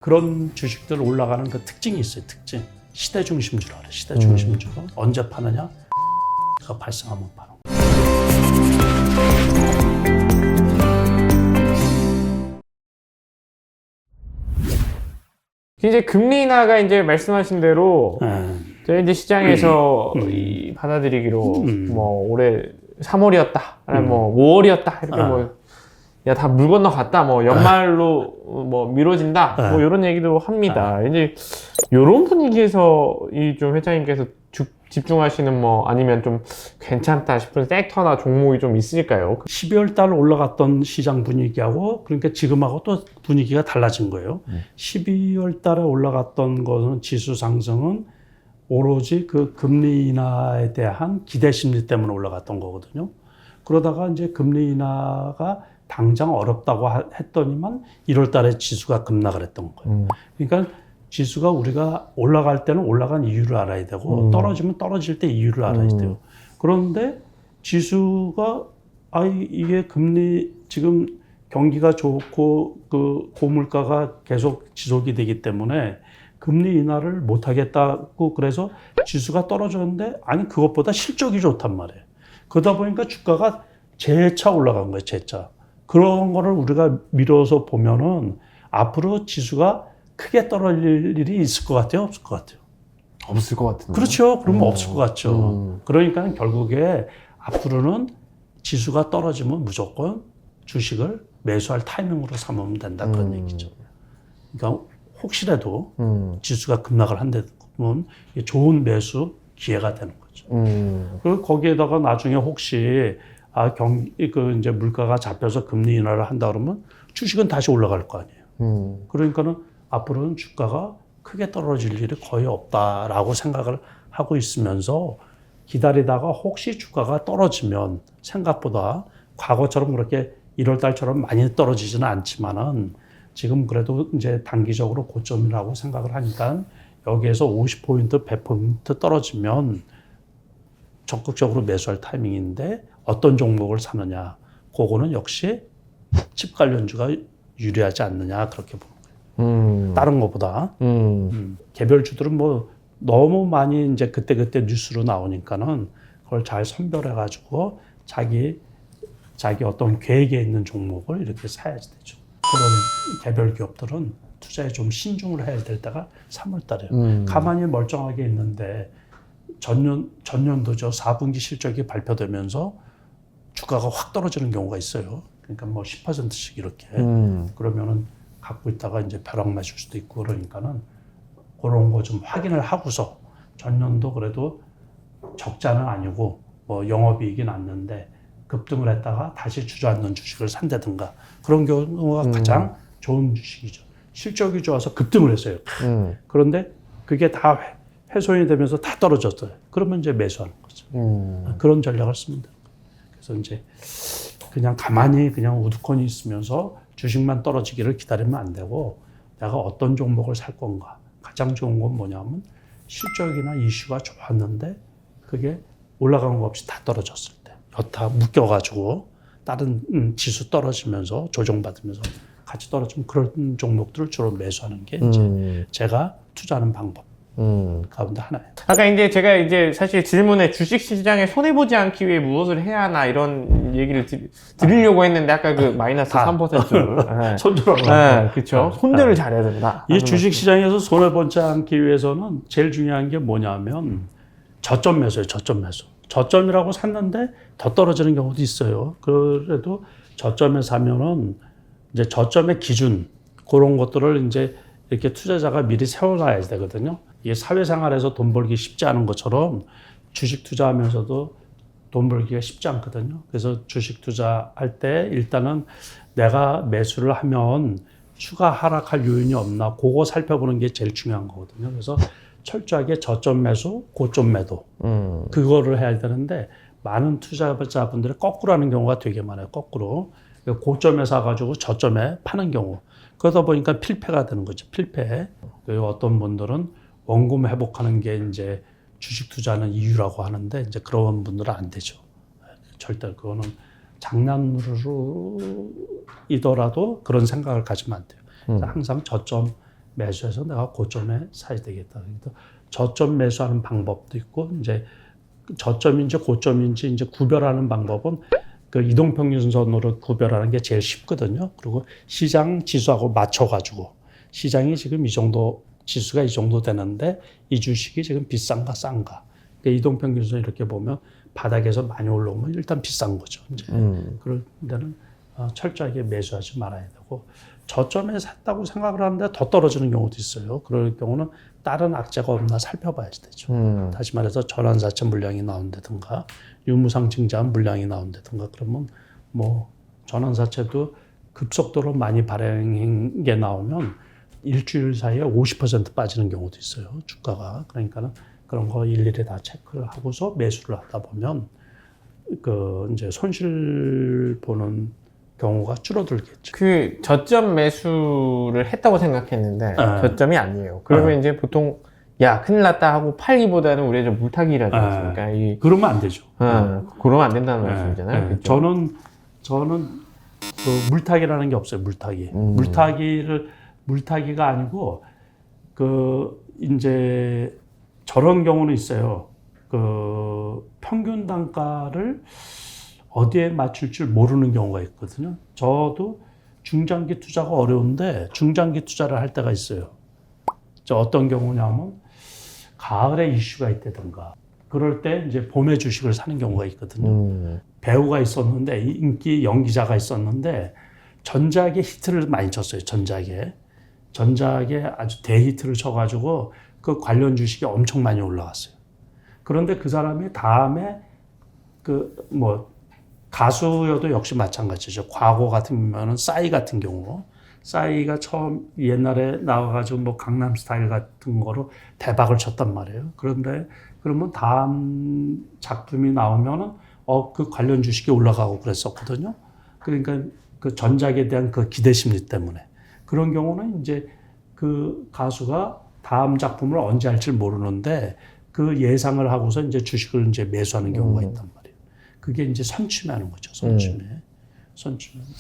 그런 주식들 올라가는 그 특징이 있어요. 특징. 시대 중심주라 그래. 시대 중심주로 언제 파느냐? 가 발생하면 파는. 이제 금리 인하가 이제 말씀하신 대로 저희 이제 시장에서 이 받아들이기로 뭐 올해 3월이었다, 아니면 뭐 5월이었다 이렇게 뭐 야 다 물 건너 갔다, 뭐 연말로 뭐 미뤄진다, 뭐 이런 얘기도 합니다. 이제 이런 분위기에서 이 좀 회장님께서 집중하시는 뭐 아니면 좀 괜찮다 싶은 섹터나 종목이 좀 있을까요? 12월 달 올라갔던 시장 분위기하고 그러니까 지금하고 또 분위기가 달라진 거예요. 12월 달에 올라갔던 것은 지수 상승은 오로지 그 금리 인하에 대한 기대 심리 때문에 올라갔던 거거든요. 그러다가 이제 금리 인하가 당장 어렵다고 했더니만 1월 달에 지수가 급락을 했던 거예요. 그러니까 지수가 우리가 올라갈 때는 올라간 이유를 알아야 되고 떨어지면 떨어질 때 이유를 알아야 돼요. 그런데 지수가 이게 금리 지금 경기가 좋고 그 고물가가 계속 지속이 되기 때문에 금리 인하를 못 하겠다고 그래서 지수가 떨어졌는데 아니 그것보다 실적이 좋단 말이에요. 그러다 보니까 주가가 재차 올라간 거예요. 재차. 그런 거를 우리가 미뤄서 보면은 앞으로 지수가 크게 떨어질 일이 있을 것 같아요? 없을 것 같아요? 없을 것 같은데. 그렇죠. 그러면 없을 것 같죠. 그러니까 결국에 앞으로는 지수가 떨어지면 무조건 주식을 매수할 타이밍으로 삼으면 된다. 그런 얘기죠. 그러니까 혹시라도 지수가 급락을 한다면 좋은 매수 기회가 되는 거죠. 그리고 거기에다가 나중에 혹시 이제 물가가 잡혀서 금리 인하를 한다 그러면 주식은 다시 올라갈 거 아니에요. 그러니까는 앞으로는 주가가 크게 떨어질 일이 거의 없다라고 생각을 하고 있으면서 기다리다가 혹시 주가가 떨어지면 생각보다 과거처럼 그렇게 1월 달처럼 많이 떨어지지는 않지만은 지금 그래도 이제 단기적으로 고점이라고 생각을 하니까 여기에서 50포인트, 100포인트 떨어지면 적극적으로 매수할 타이밍인데 어떤 종목을 사느냐. 그거는 역시 칩 관련주가 유리하지 않느냐 그렇게 보는 거예요. 다른 것보다. 개별주들은 뭐 너무 많이 이제 그때그때 뉴스로 나오니까는 그걸 잘 선별해가지고 자기 어떤 계획에 있는 종목을 이렇게 사야지 되죠. 그런 개별 기업들은 투자에 좀 신중을 해야 될 때가 3월 달이에요. 가만히 멀쩡하게 있는데 전년도죠. 4분기 실적이 발표되면서 주가가 확 떨어지는 경우가 있어요. 그러니까 뭐 10%씩 이렇게. 그러면은 갖고 있다가 이제 벼락 맞을 수도 있고 그러니까는 그런 거 좀 확인을 하고서 전년도 그래도 적자는 아니고 뭐 영업이익이 났는데 급등을 했다가 다시 주저앉는 주식을 산다든가 그런 경우가 가장 좋은 주식이죠. 실적이 좋아서 급등을 했어요. 그런데 그게 다 훼손이 되면서 다 떨어졌어요. 그러면 이제 매수하는 거죠. 그런 전략을 씁니다. 그래서 이제 그냥 가만히 그냥 우두커니 있으면서 주식만 떨어지기를 기다리면 안 되고 내가 어떤 종목을 살 건가. 가장 좋은 건 뭐냐면 실적이나 이슈가 좋았는데 그게 올라간 거 없이 다 떨어졌을 때 여타 묶여가지고 다른 지수 떨어지면서 조정받으면서 같이 떨어지면 그런 종목들을 주로 매수하는 게 이제 제가 투자하는 방법 가운데 하나예요. 아까 이제 제가 이제 사실 질문에 주식 시장에 손해보지 않기 위해 무엇을 해야 하나 이런 얘기를 드리려고 했는데 아까 그 마이너스 3%를 손들어라. 네, 그렇죠. 손대를 잘해야 된다. 이 주식 시장에서 손해보지 않기 위해서는 제일 중요한 게 뭐냐면 저점 매수예요. 저점 매수. 저점이라고 샀는데 더 떨어지는 경우도 있어요. 그래도 저점에 사면은 이제 저점의 기준 그런 것들을 이제 이렇게 투자자가 미리 세워놔야 되거든요. 이게 사회생활에서 돈 벌기 쉽지 않은 것처럼 주식 투자하면서도 돈 벌기가 쉽지 않거든요. 그래서 주식 투자할 때 일단은 내가 매수를 하면 추가 하락할 요인이 없나 그거 살펴보는 게 제일 중요한 거거든요. 그래서 철저하게 저점 매수, 고점 매도 그거를 해야 되는데 많은 투자자분들이 거꾸로 하는 경우가 되게 많아요. 거꾸로. 고점에 사가지고 저점에 파는 경우. 그러다 보니까 필패가 되는 거죠. 필패. 그리고 어떤 분들은 원금 회복하는 게 이제 주식 투자하는 이유라고 하는데 이제 그런 분들은 안 되죠. 절대 그거는 장난으로이더라도 그런 생각을 가지면 안 돼요. 항상 저점 매수해서 내가 고점에 사야 되겠다. 그래서 저점 매수하는 방법도 있고 이제 저점인지 고점인지 이제 구별하는 방법은 그 이동평균선으로 구별하는 게 제일 쉽거든요. 그리고 시장 지수하고 맞춰가지고 시장이 지금 이 정도 지수가 이 정도 되는데 이 주식이 지금 비싼가 싼가. 그러니까 이동평균선 이렇게 보면 바닥에서 많이 올라오면 일단 비싼 거죠. 이제 그럴 때는 철저하게 매수하지 말아야 되고 저점에 샀다고 생각을 하는데 더 떨어지는 경우도 있어요. 그럴 경우는 다른 악재가 없나 살펴봐야지 되죠. 다시 말해서 전환사채 물량이 나온다든가 유무상증자한 물량이 나온다든가 그러면 뭐 전환사채도 급속도로 많이 발행한 게 나오면 일주일 사이에 50% 빠지는 경우도 있어요. 주가가. 그러니까는 그런 거 일일이 다 체크를 하고서 매수를 하다 보면 그 이제 손실 보는 경우가 줄어들겠죠. 그 저점 매수를 했다고 생각했는데 저점이 아니에요. 그러면 이제 보통 야 큰일 났다 하고 팔기보다는 우리가 좀 물타기라지 않습니까? 그러면 안 되죠. 그러면 안 된다는 말씀이잖아요. 그렇죠? 저는 그 물타기라는 게 없어요. 물타기. 물타기가 아니고 그 이제 저런 경우는 있어요. 그 평균 단가를 어디에 맞출 줄 모르는 경우가 있거든요. 저도 중장기 투자가 어려운데 중장기 투자를 할 때가 있어요. 저 어떤 경우냐면 가을에 이슈가 있다든가 그럴 때 이제 봄에 주식을 사는 경우가 있거든요. 배우가 있었는데 인기 연기자가 있었는데 전작에 히트를 많이 쳤어요. 전작에 아주 대히트를 쳐가지고 그 관련 주식이 엄청 많이 올라갔어요. 그런데 그 사람이 다음에 그 뭐 가수여도 역시 마찬가지죠. 과거 같으면은 싸이 같은 경우, 싸이가 처음 옛날에 나와가지고 뭐 강남 스타일 같은 거로 대박을 쳤단 말이에요. 그런데 그러면 다음 작품이 나오면은 그 관련 주식이 올라가고 그랬었거든요. 그러니까 그 전작에 대한 그 기대 심리 때문에 그런 경우는 이제 그 가수가 다음 작품을 언제 할지 모르는데 그 예상을 하고서 이제 주식을 이제 매수하는 경우가 있단 말이에요. 그게 이제 선취매하는 거죠. 선취매.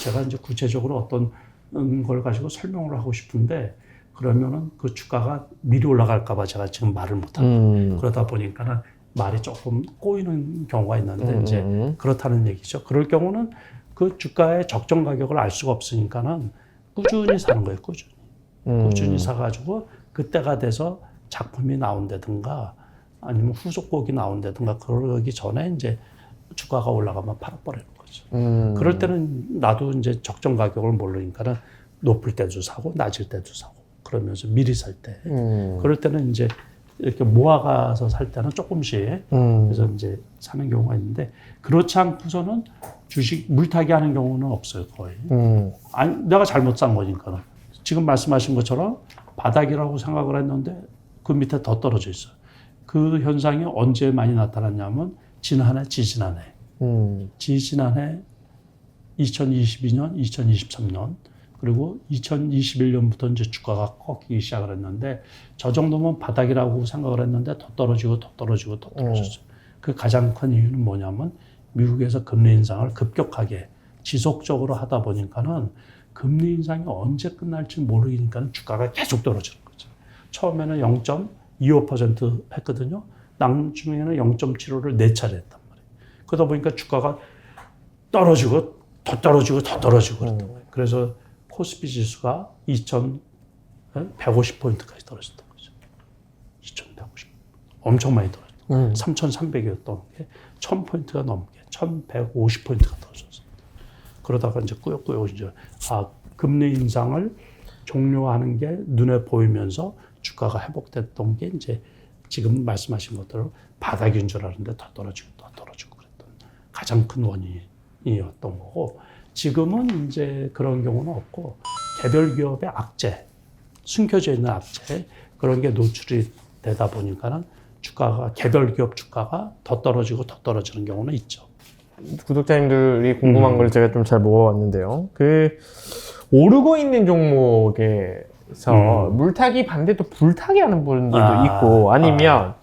제가 이제 구체적으로 어떤 걸 가지고 설명을 하고 싶은데 그러면은 그 주가가 미리 올라갈까봐 제가 지금 말을 못하고 그러다 보니까는 말이 조금 꼬이는 경우가 있는데 이제 그렇다는 얘기죠. 그럴 경우는 그 주가의 적정 가격을 알 수가 없으니까는 꾸준히 사는 거예요. 꾸준히 사가지고 그때가 돼서 작품이 나온다든가 아니면 후속곡이 나온다든가 그러기 전에 이제 주가가 올라가면 팔아버리는 거죠. 그럴 때는 나도 이제 적정 가격을 모르니까는 높을 때도 사고 낮을 때도 사고 그러면서 미리 살 때 그럴 때는 이제 이렇게 모아가서 살 때는 조금씩 그래서 이제 사는 경우가 있는데 그렇지 않고서는 주식 물타기 하는 경우는 없어요 거의. 아니 내가 잘못 산 거니까는 지금 말씀하신 것처럼 바닥이라고 생각을 했는데 그 밑에 더 떨어져 있어요. 그 현상이 언제 많이 나타났냐면 지난해, 지지난해 2022년, 2023년 그리고 2021년부터 이제 주가가 꺾이기 시작을 했는데 저 정도면 바닥이라고 생각을 했는데 더 떨어지고 떨어졌어요. 그 가장 큰 이유는 뭐냐면 미국에서 금리 인상을 급격하게 지속적으로 하다 보니까는 금리 인상이 언제 끝날지 모르니까 주가가 계속 떨어지는 거죠. 처음에는 0.25% 했거든요. 나중에는 0.75를 4차례 했단 말이에요. 그러다 보니까 주가가 떨어지고 더 떨어지고 그랬단 말이에요. 그래서 코스피 지수가 2,150포인트까지 떨어졌던 거죠. 2,150. 엄청 많이 떨어졌어요. 3,300이었던 게 1,000포인트가 넘게 1,150포인트가 떨어졌어요. 그러다가 이제 꾸역꾸역 이제 금리 인상을 종료하는 게 눈에 보이면서 주가가 회복됐던 게 이제 지금 말씀하신 것대로 바닥인 줄 알았는데 더 떨어지고 그랬던 가장 큰 원인이었던 거고 지금은 이제 그런 경우는 없고 개별 기업의 악재, 숨겨져 있는 악재 그런 게 노출이 되다 보니까는 주가가 개별 기업 주가가 더 떨어지는 경우는 있죠. 구독자님들이 궁금한 걸 제가 좀 잘 모아왔는데요. 그 오르고 있는 종목에서 물타기 반대 또 불타기 하는 분들도 있고 아니면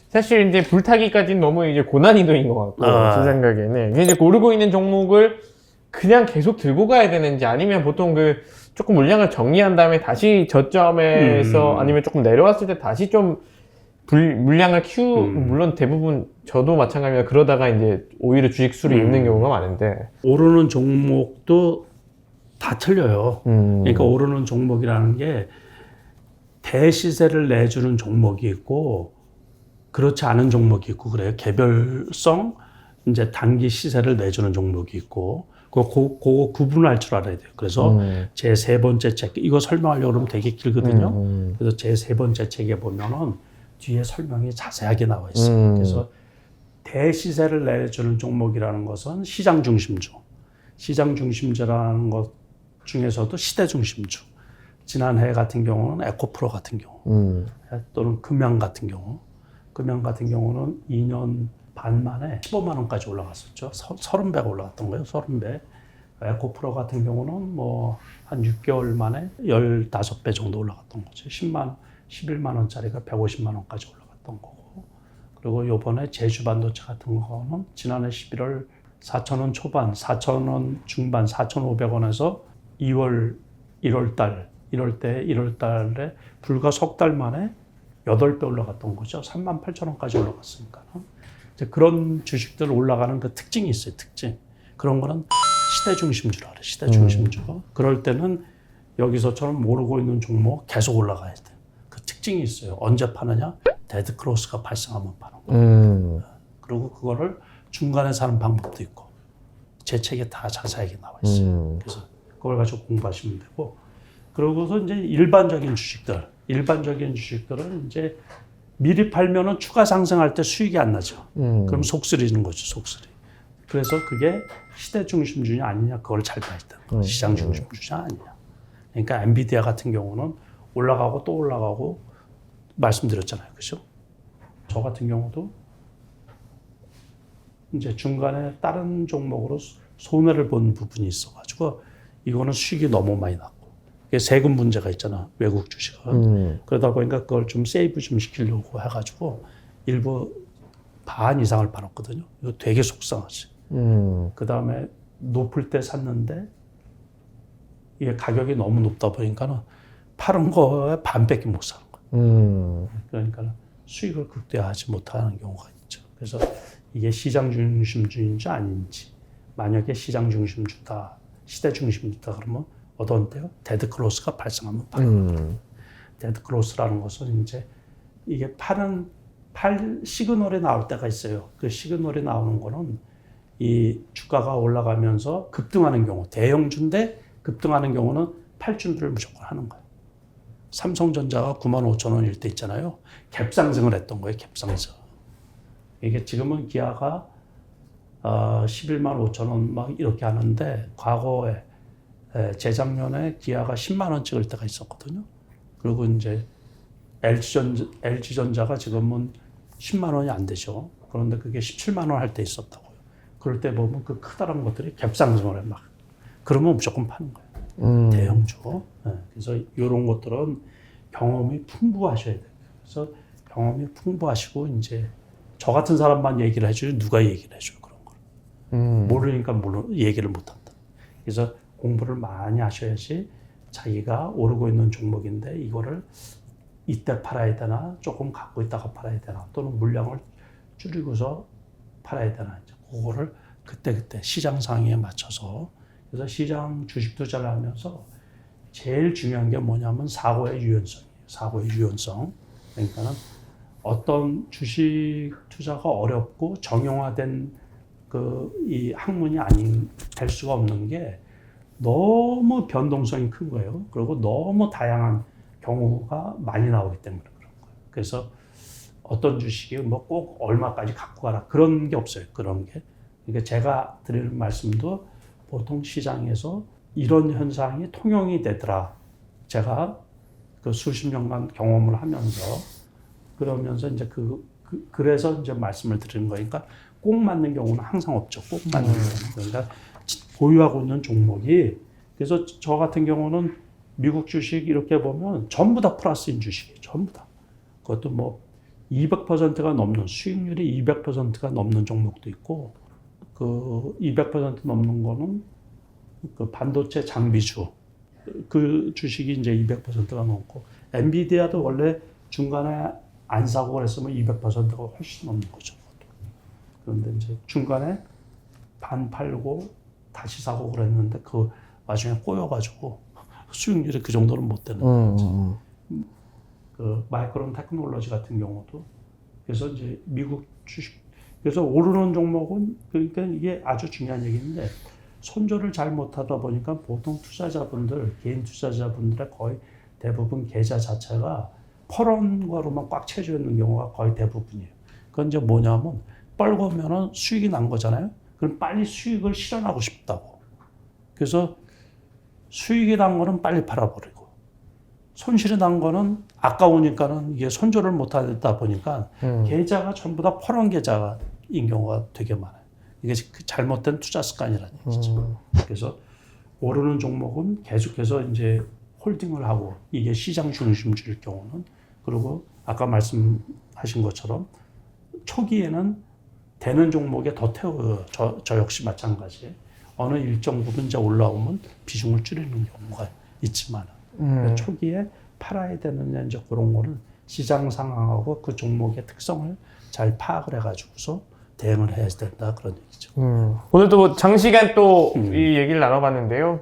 사실 이제 불타기까지는 너무 이제 고난이도인 것 같고 제 생각에는 이제 오르고 있는 종목을 그냥 계속 들고 가야 되는지 아니면 보통 그 조금 물량을 정리한 다음에 다시 저점에서 아니면 조금 내려왔을 때 다시 좀 물량을 물론 대부분 저도 마찬가지입니다. 그러다가 이제 오히려 주식 수를 잃는 경우가 많은데 오르는 종목도 다 틀려요. 그러니까 오르는 종목이라는 게 대시세를 내주는 종목이 있고 그렇지 않은 종목이 있고 그래요. 개별성 이제 단기 시세를 내주는 종목이 있고 그거 구분할 줄 알아야 돼요. 그래서 제 세 번째 책 이거 설명하려고 그러면 되게 길거든요. 그래서 제 세 번째 책에 보면은 뒤에 설명이 자세하게 나와 있어요. 그래서 대시세를 내주는 종목이라는 것은 시장 중심주, 시장 중심주라는 것 중에서도 시대 중심주. 지난해 같은 경우는 에코프로 같은 경우 또는 금양 같은 경우는 2년 반 만에 15만 원까지 올라갔었죠. 30배가 올라갔던 거예요. 30배. 에코프로 같은 경우는 뭐 한 6개월 만에 15배 정도 올라갔던 거죠. 11만 원짜리가 150만 원까지 올라갔던 거고. 그리고 요번에 제주 반도체 같은 거는 지난해 11월 4,000원 초반, 4,000원 중반, 4,500원에서 2월 1월 달에 불과 석 달 만에 8배 올라갔던 거죠. 38,000원까지 올라갔으니까. 이제 그런 주식들 올라가는 그 특징이 있어요. 특징. 그런 거는 시대 중심주라 그래. 시대 중심주. 그럴 때는 여기서처럼 모르고 있는 종목 계속 올라가야 돼. 그 특징이 있어요. 언제 파느냐? 데드 크로스가 발생하면 파는 거예요. 그리고 그거를 중간에 사는 방법도 있고 제 책에 다 자세하게 나와 있어요. 그래서 그걸 가지고 공부하시면 되고 그러고서 이제 일반적인 주식들은 이제 미리 팔면은 추가 상승할 때 수익이 안 나죠. 그럼 속쓰리는 거죠, 속쓰리. 그래서 그게 시대 중심주냐 아니냐 그걸 잘 봐야 되는 거예요. 시장 중심주냐 아니냐. 그러니까 엔비디아 같은 경우는 올라가고 또 올라가고 말씀드렸잖아요, 그죠? 저 같은 경우도 이제 중간에 다른 종목으로 손해를 본 부분이 있어가지고 이거는 수익이 너무 많이 났고 이게 세금 문제가 있잖아 외국 주식은 그러다 보니까 그걸 좀 세이브 좀 시키려고 해가지고 일부 반 이상을 팔았거든요. 이거 되게 속상하지. 그 다음에 높을 때 샀는데 이게 가격이 너무 높다 보니까는 파는 거에 반밖에 못 사는 거예요. 그러니까 수익을 극대화하지 못하는 경우가 있죠. 그래서 이게 시장 중심주인지 아닌지 만약에 시장 중심주다, 시대 중심주다 그러면 어떤 때요? 데드 크로스가 발생하면 파는 거예요. 데드 크로스라는 것은 이제 이게 팔 시그널이 나올 때가 있어요. 그 시그널이 나오는 거는 이 주가가 올라가면서 급등하는 경우, 대형주인데 급등하는 경우는 팔 준비를 무조건 하는 거예요. 삼성전자가 95,000원일 때 있잖아요. 갭상승을 했던 거예요. 갭상승. 이게 지금은 기아가 11만 5천원 막 이렇게 하는데 과거에 재작년에 기아가 10만 원 찍을 때가 있었거든요. 그리고 이제 LG전자가 지금은 10만 원이 안 되죠. 그런데 그게 17만 원 할 때 있었다고요. 그럴 때 보면 그 크다란 것들이 갭상승을 해 막. 그러면 무조건 파는 거예요. 대형주. 네. 그래서 이런 것들은 경험이 풍부하셔야 돼요. 그래서 경험이 풍부하시고 이제 저 같은 사람만 얘기를 해줘요. 누가 얘기를 해줘요 그런 걸. 모르니까 얘기를 못한다. 그래서 공부를 많이 하셔야지 자기가 오르고 있는 종목인데 이거를 이때 팔아야 되나 조금 갖고 있다가 팔아야 되나 또는 물량을 줄이고서 팔아야 되나 이제 그거를 그때 시장 상황에 맞춰서 그래서 시장 주식 투자를 하면서 제일 중요한 게 뭐냐면 사고의 유연성이에요. 사고의 유연성. 그러니까는 어떤 주식 투자가 어렵고 정형화된 이 학문이 될 수가 없는 게 너무 변동성이 큰 거예요. 그리고 너무 다양한 경우가 많이 나오기 때문에 그런 거예요. 그래서 어떤 주식이 뭐 꼭 얼마까지 갖고 가라 그런 게 없어요. 그런 게. 그러니까 제가 드리는 말씀도 보통 시장에서 이런 현상이 통용이 되더라. 제가 그 수십 년간 경험을 하면서 그러면서 이제 그래서 이제 말씀을 드리는 거니까 꼭 맞는 경우는 항상 없죠. 꼭 맞는 경우는. 그러니까 보유하고 있는 종목이 그래서 저 같은 경우는 미국 주식 이렇게 보면 전부 다 플러스인 주식이에요. 전부 다. 그것도 뭐 200%가 넘는 수익률이 200%가 넘는 종목도 있고 그 200% 넘는 거는 그 반도체 장비주 그 주식이 이제 200%가 넘고 엔비디아도 원래 중간에 안 사고 그랬으면 200%가 훨씬 넘는 거죠. 그런데 이제 중간에 반 팔고 다시 사고 그랬는데 그 와중에 꼬여가지고 수익률이 그 정도는 못 되는 거죠. 그 마이크론 테크놀로지 같은 경우도 그래서 이제 미국 주식 그래서 오르는 종목은 그러니까 이게 아주 중요한 얘기인데 손절을 잘 못하다 보니까 보통 투자자분들 개인 투자자분들의 거의 대부분 계좌 자체가 펄원과로만 꽉 채져 있는 경우가 거의 대부분이에요. 그건 이제 뭐냐면 뻘거면은 수익이 난 거잖아요. 그럼 빨리 수익을 실현하고 싶다고. 그래서 수익이 난 거는 빨리 팔아버리고 손실이 난 거는 아까우니까는 이게 손절을 못하다 보니까 계좌가 전부 다 펄원 계좌인 경우가 되게 많아요. 이게 잘못된 투자 습관이라는 얘기죠. 그래서 오르는 종목은 계속해서 이제 홀딩을 하고 이게 시장 중심주일 경우는 그리고 아까 말씀하신 것처럼 초기에는 되는 종목에 더 태워요. 저 역시 마찬가지예요. 어느 일정 부분 이제 올라오면 비중을 줄이는 경우가 있지만 초기에 팔아야 되느냐 이제 그런 거는 시장 상황하고 그 종목의 특성을 잘 파악을 해가지고서 대응을 해야 된다 그런 얘기죠. 오늘도 뭐 장시간 또 이 얘기를 나눠봤는데요.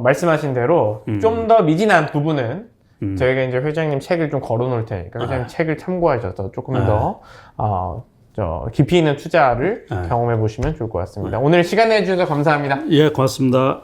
말씀하신 대로 좀 더 미진한 부분은 저희가 이제 회장님 책을 좀 걸어놓을 테니까 회장님 책을 참고하셔서 조금 더 깊이 있는 투자를 경험해 보시면 좋을 것 같습니다. 오늘 시간 내주셔서 감사합니다. 예, 고맙습니다.